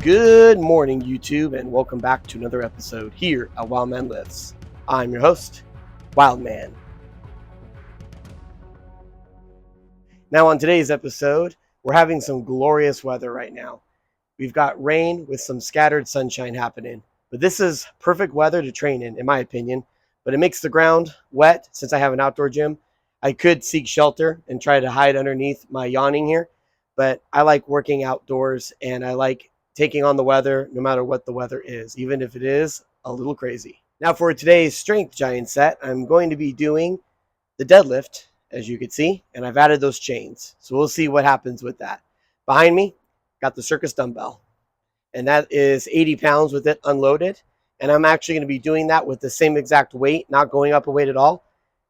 Good morning, YouTube, and welcome back to another episode here at WILDMAN Lifts. I'm your host, WILDMAN. Now, on today's episode, we're having some glorious weather right now. We've got rain with some scattered sunshine happening, but this is perfect weather to train in my opinion. But it makes the ground wet since I have an outdoor gym. I could seek shelter and try to hide underneath my awning here, but I like working outdoors and I like taking on the weather no matter what the weather is, even if it is a little crazy. Now for today's strength giant set, I'm going to be doing the deadlift, as you can see, and I've added those chains. So we'll see what happens with that. Behind me, got the circus dumbbell, and that is 80 pounds with it unloaded. And I'm actually going to be doing that with the same exact weight, not going up a weight at all,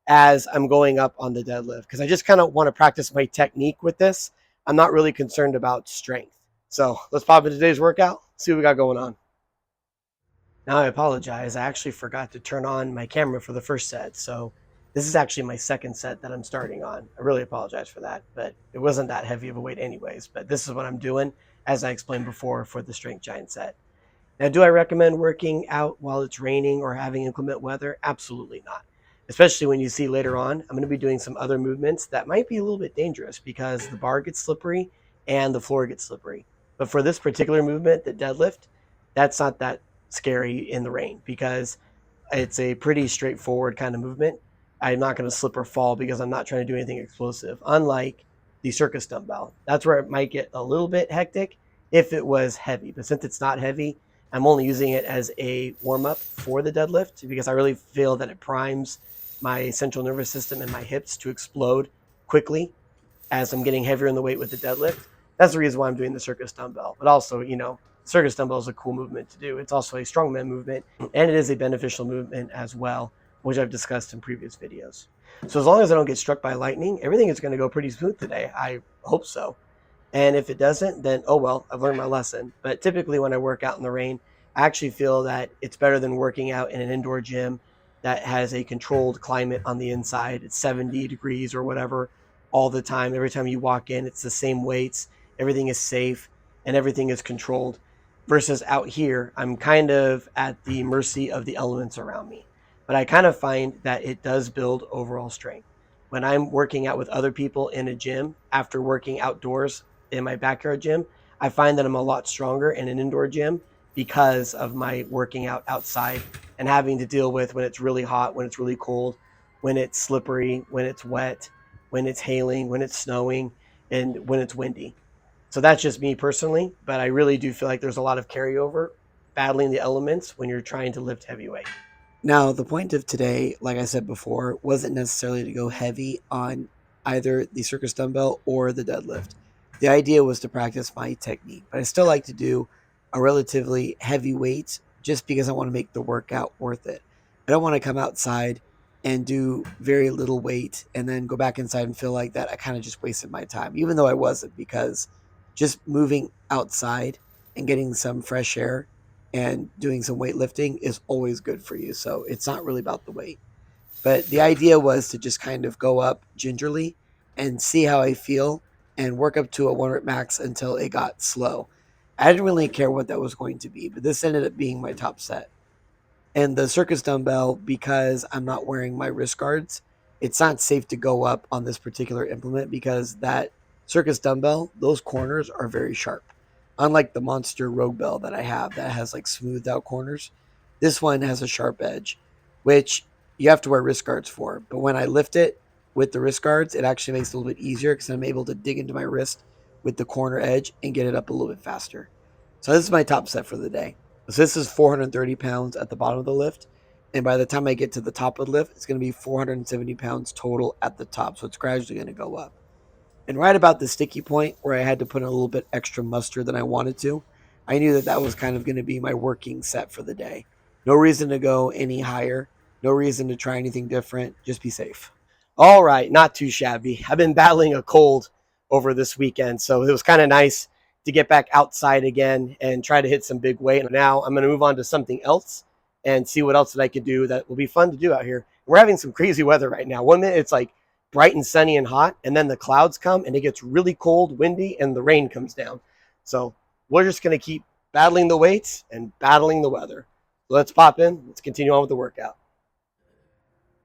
as I'm going up on the deadlift, because I just kind of want to practice my technique with this. I'm not really concerned about strength. So let's pop into today's workout, see what we got going on. Now I apologize, I actually forgot to turn on my camera for the first set. So this is actually my second set that I'm starting on. I really apologize for that, but it wasn't that heavy of a weight anyways. But this is what I'm doing, as I explained before, for the strength giant set. Now, do I recommend working out while it's raining or having inclement weather? Absolutely not. Especially when you see later on, I'm going to be doing some other movements that might be a little bit dangerous because the bar gets slippery and the floor gets slippery. But for this particular movement, the deadlift, that's not that scary in the rain because it's a pretty straightforward kind of movement. I'm not going to slip or fall because I'm not trying to do anything explosive, unlike the circus dumbbell. That's where it might get a little bit hectic if it was heavy. But since it's not heavy, I'm only using it as a warm-up for the deadlift because I really feel that it primes my central nervous system and my hips to explode quickly as I'm getting heavier in the weight with the deadlift. That's the reason why I'm doing the circus dumbbell. But also, circus dumbbell is a cool movement to do. It's also a strongman movement, and it is a beneficial movement as well, which I've discussed in previous videos. So as long as I don't get struck by lightning, everything is going to go pretty smooth today. I hope so. And if it doesn't, then oh well, I've learned my lesson. But typically when I work out in the rain, I actually feel that it's better than working out in an indoor gym that has a controlled climate on the inside. It's 70 degrees or whatever all the time. Every time you walk in, it's the same weights. Everything is safe and everything is controlled. Versus out here, I'm kind of at the mercy of the elements around me. But I kind of find that it does build overall strength. When I'm working out with other people in a gym, after working outdoors in my backyard gym, I find that I'm a lot stronger in an indoor gym because of my working out outside and having to deal with when it's really hot, when it's really cold, when it's slippery, when it's wet, when it's hailing, when it's snowing, and when it's windy. So that's just me personally, but I really do feel like there's a lot of carryover battling the elements when you're trying to lift heavyweight. Now, the point of today, like I said before, wasn't necessarily to go heavy on either the circus dumbbell or the deadlift. The idea was to practice my technique, but I still like to do a relatively heavy weight just because I want to make the workout worth it. I don't want to come outside and do very little weight and then go back inside and feel like that I kind of just wasted my time, even though I wasn't, because just moving outside and getting some fresh air and doing some weightlifting is always good for you. So it's not really about the weight. But the idea was to just kind of go up gingerly and see how I feel and work up to a 1 rep max until it got slow. I didn't really care what that was going to be, but this ended up being my top set. And the circus dumbbell, because I'm not wearing my wrist guards, it's not safe to go up on this particular implement because that circus dumbbell, those corners are very sharp. Unlike the monster rogue bell that I have that has like smoothed out corners, this one has a sharp edge, which you have to wear wrist guards for. But when I lift it with the wrist guards, it actually makes it a little bit easier because I'm able to dig into my wrist with the corner edge and get it up a little bit faster. So this is my top set for the day. So this is 430 pounds at the bottom of the lift. And by the time I get to the top of the lift, it's going to be 470 pounds total at the top. So it's gradually going to go up. And right about the sticky point where I had to put in a little bit extra mustard than I wanted to, I knew that that was kind of going to be my working set for the day. No reason to go any higher. No reason to try anything different. Just be safe. All right, not too shabby. I've been battling a cold over this weekend, so it was kind of nice to get back outside again and try to hit some big weight. Now I'm going to move on to something else and see what else that I could do that will be fun to do out here. We're having some crazy weather right now. 1 minute it's like bright and sunny and hot, and then the clouds come and it gets really cold, windy, and the rain comes down. So we're just going to keep battling the weights and battling the weather. So let's pop in. Let's continue on with the workout.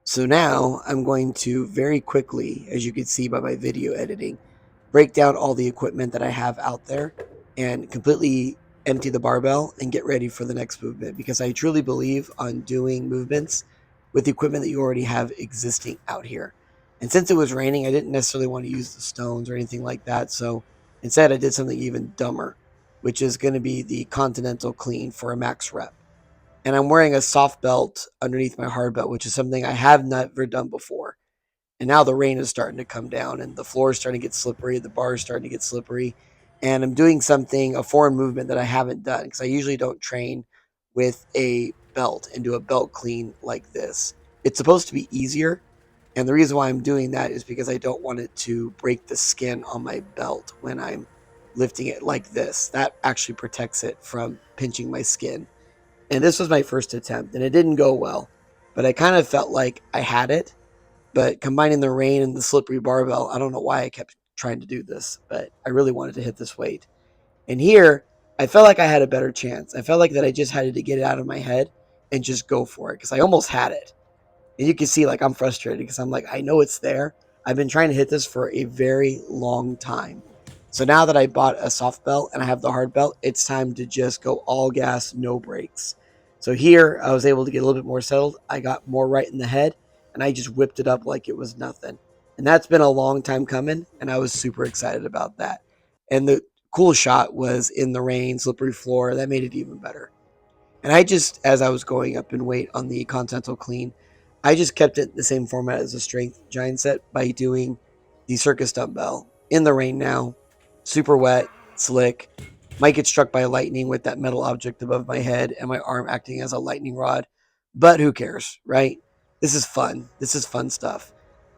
So now I'm going to very quickly, as you can see by my video editing, break down all the equipment that I have out there and completely empty the barbell and get ready for the next movement, because I truly believe on doing movements with the equipment that you already have existing out here. And since it was raining, I didn't necessarily want to use the stones or anything like that. So instead I did something even dumber, which is going to be the Continental clean for a max rep. And I'm wearing a soft belt underneath my hard belt, which is something I have never done before. And now the rain is starting to come down and the floor is starting to get slippery. The bar is starting to get slippery. And I'm doing something, a foreign movement that I haven't done, because I usually don't train with a belt and do a belt clean like this. It's supposed to be easier. And the reason why I'm doing that is because I don't want it to break the skin on my belt when I'm lifting it like this. That actually protects it from pinching my skin. And this was my first attempt and it didn't go well, but I kind of felt like I had it. But combining the rain and the slippery barbell, I don't know why I kept trying to do this, but I really wanted to hit this weight. And here, I felt like I had a better chance. I felt like that I just had to get it out of my head and just go for it, because I almost had it. And you can see, like, I'm frustrated because I'm like, I know it's there. I've been trying to hit this for a very long time. So now that I bought a soft belt and I have the hard belt, it's time to just go all gas, no brakes. So here I was able to get a little bit more settled. I got more right in the head and I just whipped it up like it was nothing. And that's been a long time coming and I was super excited about that. And the cool shot was in the rain, slippery floor. That made it even better. And I just, as I was going up in weight on the Continental clean, I just kept it the same format as a strength giant set by doing the circus dumbbell in the rain now, super wet, slick. Might get struck by lightning with that metal object above my head and my arm acting as a lightning rod. But who cares, right? This is fun. This is fun stuff.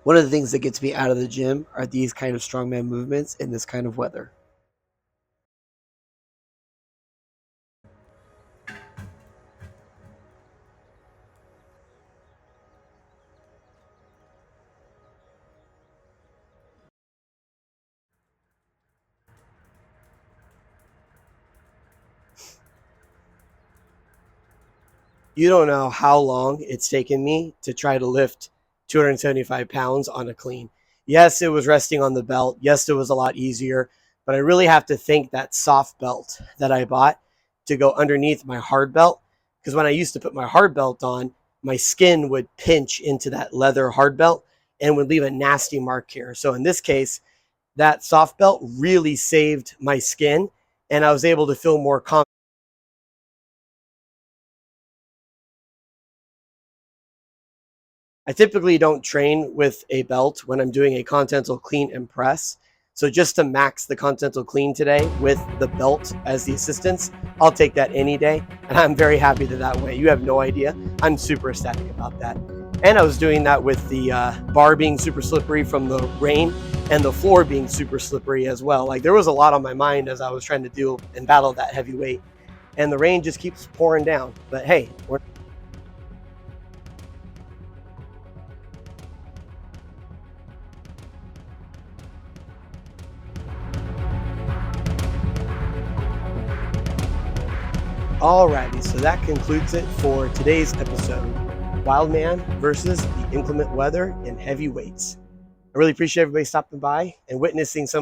One of the things that gets me out of the gym are these kind of strongman movements in this kind of weather. You don't know how long it's taken me to try to lift 275 pounds on a clean. Yes, it was resting on the belt. Yes, it was a lot easier, but I really have to thank that soft belt that I bought to go underneath my hard belt. Because when I used to put my hard belt on, my skin would pinch into that leather hard belt and would leave a nasty mark here. So in this case, that soft belt really saved my skin and I was able to feel more confident. I typically don't train with a belt when I'm doing a Continental clean and press. So just to max the Continental clean today with the belt as the assistance, I'll take that any day. And I'm very happy that way. You have no idea. I'm super ecstatic about that. And I was doing that with the bar being super slippery from the rain and the floor being super slippery as well. Like there was a lot on my mind as I was trying to do and battle that heavy weight. And the rain just keeps pouring down. But hey, we're Alrighty, so that concludes it for today's episode. Wildman versus the inclement weather and heavy weights. I really appreciate everybody stopping by and witnessing some